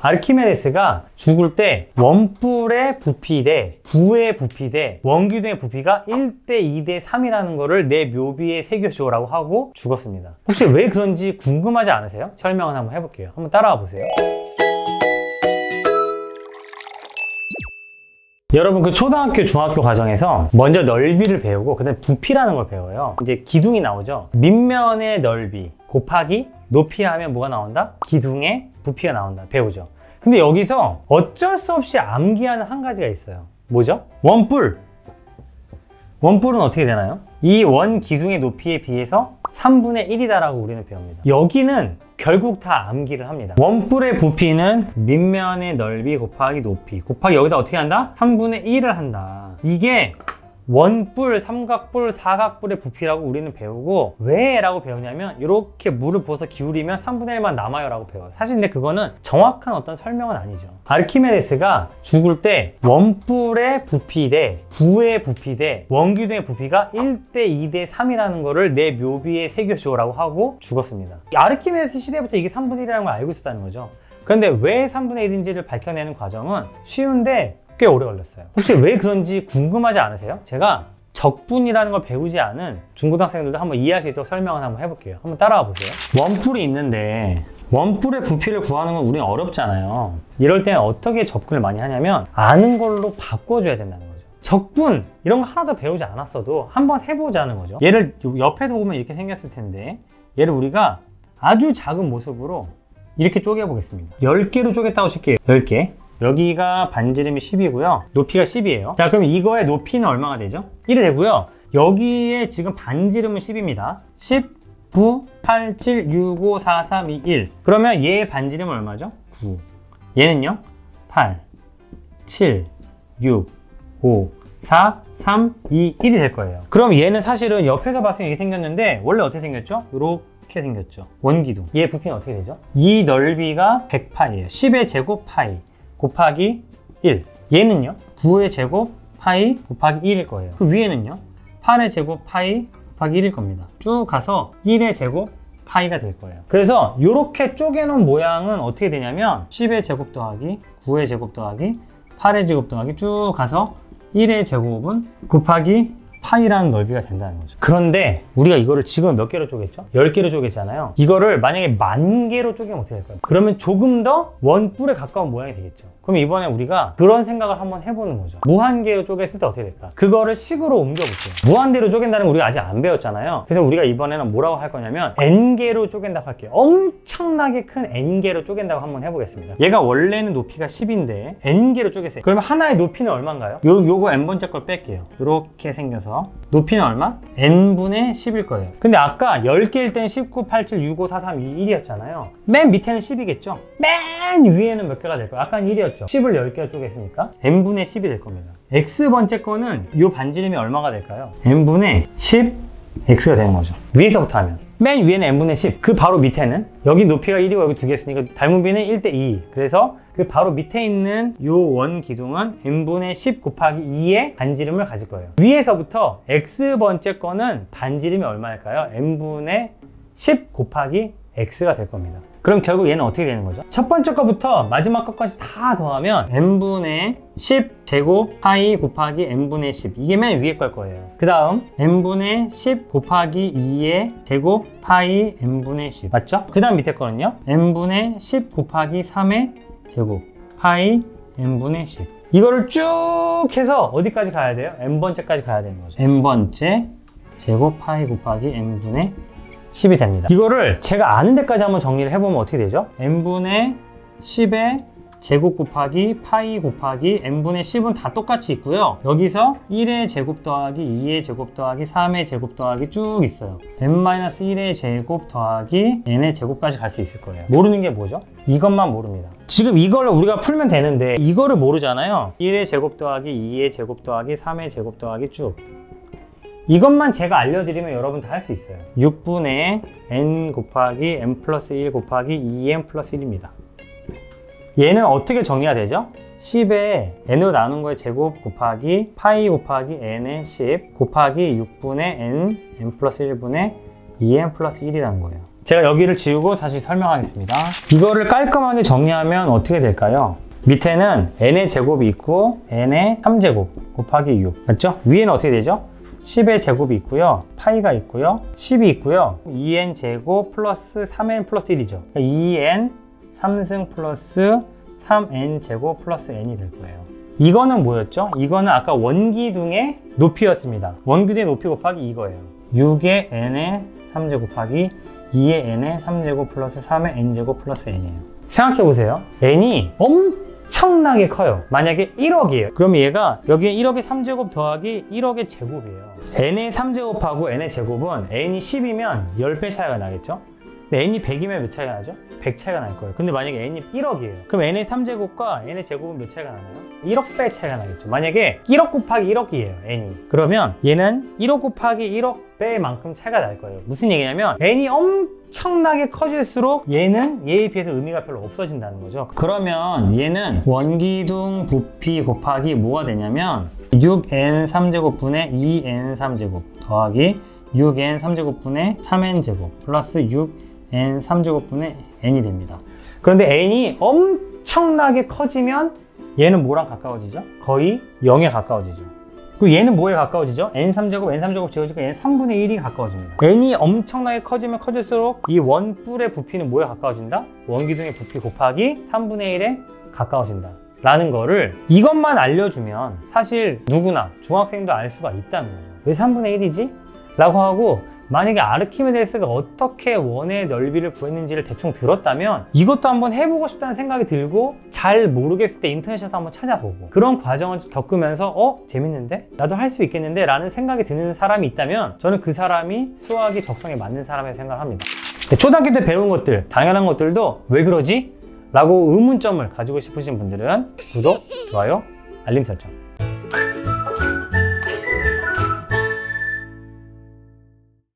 아르키메데스가 죽을 때 원뿔의 부피 대 부의 부피 대 원기둥의 부피가 1대 2대 3이라는 거를 내 묘비에 새겨줘라고 하고 죽었습니다. 혹시 왜 그런지 궁금하지 않으세요? 설명을 한번 해볼게요. 한번 따라와 보세요. 여러분 그 초등학교, 중학교 과정에서 먼저 넓이를 배우고 그 다음에 부피라는 걸 배워요. 이제 기둥이 나오죠. 밑면의 넓이 곱하기 높이 하면 뭐가 나온다? 기둥의 부피가 나온다. 배우죠. 근데 여기서 어쩔 수 없이 암기하는 한 가지가 있어요. 뭐죠? 원뿔. 원뿔은 어떻게 되나요? 이 원 기둥의 높이에 비해서 3분의 1이다라고 우리는 배웁니다. 여기는 결국 다 암기를 합니다. 원뿔의 부피는 밑면의 넓이 곱하기 높이 곱하기 여기다 어떻게 한다? 3분의 1을 한다. 이게 원뿔, 삼각뿔, 사각뿔의 부피라고 우리는 배우고 왜 라고 배우냐면 이렇게 물을 부어서 기울이면 3분의 1만 남아요 라고 배워요. 사실 근데 그거는 정확한 어떤 설명은 아니죠. 아르키메데스가 죽을 때 원뿔의 부피 대 부의 부피 대 원기둥의 부피가 1대 2대 3이라는 거를 내 묘비에 새겨줘라고 하고 죽었습니다. 아르키메데스 시대부터 이게 3분의 1이라는 걸 알고 있었다는 거죠. 그런데 왜 3분의 1인지를 밝혀내는 과정은 쉬운데 꽤 오래 걸렸어요. 혹시 왜 그런지 궁금하지 않으세요? 제가 적분이라는 걸 배우지 않은 중고등학생들도 한번 이해할 수 있도록 설명을 한번 해볼게요. 한번 따라와 보세요. 원뿔이 있는데 원뿔의 부피를 구하는 건 우리는 어렵잖아요. 이럴 때는 어떻게 접근을 많이 하냐면 아는 걸로 바꿔줘야 된다는 거죠. 적분 이런 거 하나도 배우지 않았어도 한번 해보자는 거죠. 얘를 옆에서 보면 이렇게 생겼을 텐데 얘를 우리가 아주 작은 모습으로 이렇게 쪼개보겠습니다. 10개로 쪼갰다고 칠게요. 10개. 여기가 반지름이 10이고요. 높이가 10이에요. 자, 그럼 이거의 높이는 얼마가 되죠? 1이 되고요. 여기에 지금 반지름은 10입니다. 10, 9, 8, 7, 6, 5, 4, 3, 2, 1. 그러면 얘의 반지름은 얼마죠? 9. 얘는요? 8, 7, 6, 5, 4, 3, 2, 1이 될 거예요. 그럼 얘는 사실은 옆에서 봤을 때 이렇게 생겼는데 원래 어떻게 생겼죠? 이렇게 생겼죠. 원기둥. 얘의 부피는 어떻게 되죠? 이 넓이가 100파이예요. 10의 제곱 파이 곱하기 1. 얘는요 9의 제곱 파이 곱하기 1일 거예요. 그 위에는요 8의 제곱 파이 곱하기 1일 겁니다. 쭉 가서 1의 제곱 파이가 될 거예요. 그래서 이렇게 쪼개놓은 모양은 어떻게 되냐면 10의 제곱 더하기 9의 제곱 더하기 8의 제곱 더하기 쭉 가서 1의 제곱은 곱하기 파이라는 넓이가 된다는 거죠. 그런데 우리가 이거를 지금 몇 개로 쪼갰죠? 10개로 쪼갰잖아요. 이거를 만약에 10,000개로 쪼개면 어떻게 될까요? 그러면 조금 더 원뿔에 가까운 모양이 되겠죠. 그럼 이번에 우리가 그런 생각을 한번 해보는 거죠. 무한개로 쪼갰을 때 어떻게 될까? 그거를 식으로 옮겨볼게요. 무한대로 쪼갠다는 거 우리가 아직 안 배웠잖아요. 그래서 우리가 이번에는 뭐라고 할 거냐면 n개로 쪼갠다고 할게요. 엄청나게 큰 n개로 쪼갠다고 한번 해보겠습니다. 얘가 원래는 높이가 10인데 n개로 쪼갰어요. 그러면 하나의 높이는 얼마인가요? 요거 n번째 걸 뺄게요. 이렇게 생겨서 높이는 얼마? n분의 10일 거예요. 근데 아까 10개일 땐 19, 87, 65, 4, 3, 2, 1이었잖아요. 맨 밑에는 10이겠죠? 맨 위에는 몇 개가 될 거예요? 아까는 1이었죠. 10을 10개로 쪼갰으니까 n분의 10이 될 겁니다. x번째 거는 이 반지름이 얼마가 될까요? n분의 10 x가 되는 거죠. 위에서부터 하면 맨 위에는 n분의 10. 그 바로 밑에는 여기 높이가 1이고 여기 2개 있으니까 닮은비는 1대 2. 그래서 그 바로 밑에 있는 이 원 기둥은 n분의 10 곱하기 2의 반지름을 가질 거예요. 위에서부터 x번째 거는 반지름이 얼마일까요? n분의 10 곱하기 x가 될 겁니다. 그럼 결국 얘는 어떻게 되는 거죠? 첫 번째 거부터 마지막 것까지 다 더하면 n분의 10 제곱 파이 곱하기 n분의 10 이게 맨 위에 걸 거예요. 그 다음 n분의 10 곱하기 2의 제곱 파이 n분의 10 맞죠? 그 다음 밑에 거는요 n분의 10 곱하기 3의 제곱 파이 n분의 10 이거를 쭉 해서 어디까지 가야 돼요? n번째까지 가야 되는 거죠. n번째 제곱 파이 곱하기 n분의 10이 됩니다. 이거를 제가 아는 데까지 한번 정리를 해보면 어떻게 되죠? n분의 10의 제곱 곱하기 파이 곱하기 n분의 10은 다 똑같이 있고요. 여기서 1의 제곱 더하기 2의 제곱 더하기 3의 제곱 더하기 쭉 있어요. n-1의 제곱 더하기 n의 제곱까지 갈 수 있을 거예요. 모르는 게 뭐죠? 이것만 모릅니다. 지금 이걸 우리가 풀면 되는데 이거를 모르잖아요. 1의 제곱 더하기 2의 제곱 더하기 3의 제곱 더하기 쭉 이것만 제가 알려드리면 여러분 다 할 수 있어요. 6분의 n 곱하기 n 플러스 1 곱하기 2n 플러스 1입니다. 얘는 어떻게 정리가 되죠? 10에 n으로 나눈 거의 제곱 곱하기 파이 곱하기 n의 10 곱하기 6분의 n 플러스 1분의 2n 플러스 1이라는 거예요. 제가 여기를 지우고 다시 설명하겠습니다. 이거를 깔끔하게 정리하면 어떻게 될까요? 밑에는 n의 제곱이 있고 n의 3제곱 곱하기 6 맞죠? 위에는 어떻게 되죠? 10의 제곱이 있고요. 파이가 있고요. 10이 있고요. 2n 제곱 플러스 3n 플러스 1이죠. 그러니까 2n 3승 플러스 3n 제곱 플러스 n이 될 거예요. 이거는 뭐였죠? 이거는 아까 원기둥의 높이였습니다. 원기둥의 높이 곱하기 이거예요. 6의 n의 3제곱 곱하기 2의 n의 3제곱 플러스 3의 n제곱 플러스 n이에요. 생각해보세요. n이 엄청나게 커요. 만약에 1억이에요. 그럼 얘가 여기에 1억의 3제곱 더하기 1억의 제곱이에요. n의 3제곱하고 n의 제곱은 n이 10이면 10배 차이가 나겠죠? 근데 n이 100이면 몇 차이가 나죠? 100 차이가 날 거예요. 근데 만약에 n이 1억이에요. 그럼 n의 3제곱과 n의 제곱은 몇 차이가 나나요? 1억 배 차이가 나겠죠. 만약에 1억 곱하기 1억이에요, n이. 그러면 얘는 1억 곱하기 1억 배만큼 차이가 날 거예요. 무슨 얘기냐면 n이 엄청나게 커질수록 얘는 얘에 비해서 의미가 별로 없어진다는 거죠. 그러면 얘는 원기둥 부피 곱하기 뭐가 되냐면 6n 3제곱분의 2n 3제곱 더하기 6n 3제곱분의 3n제곱 플러스 6n 3제곱분의 n이 됩니다. 그런데 n이 엄청나게 커지면 얘는 뭐랑 가까워지죠? 거의 0에 가까워지죠. 그리고 얘는 뭐에 가까워지죠? n3제곱, n3제곱 지워지니까 얘는 3분의 1이 가까워집니다. n이 엄청나게 커지면 커질수록 이 원뿔의 부피는 뭐에 가까워진다? 원기둥의 부피 곱하기 3분의 1에 가까워진다. 라는 거를 이것만 알려주면 사실 누구나 중학생도 알 수가 있다는 거죠. 왜 3분의 1이지? 라고 하고 만약에 아르키메데스가 어떻게 원의 넓이를 구했는지를 대충 들었다면 이것도 한번 해보고 싶다는 생각이 들고 잘 모르겠을 때 인터넷에서 한번 찾아보고 그런 과정을 겪으면서 재밌는데? 나도 할 수 있겠는데? 라는 생각이 드는 사람이 있다면 저는 그 사람이 수학이 적성에 맞는 사람이라고 생각을 합니다. 초등학교 때 배운 것들, 당연한 것들도 왜 그러지? 라고 의문점을 가지고 싶으신 분들은 구독, 좋아요, 알림 설정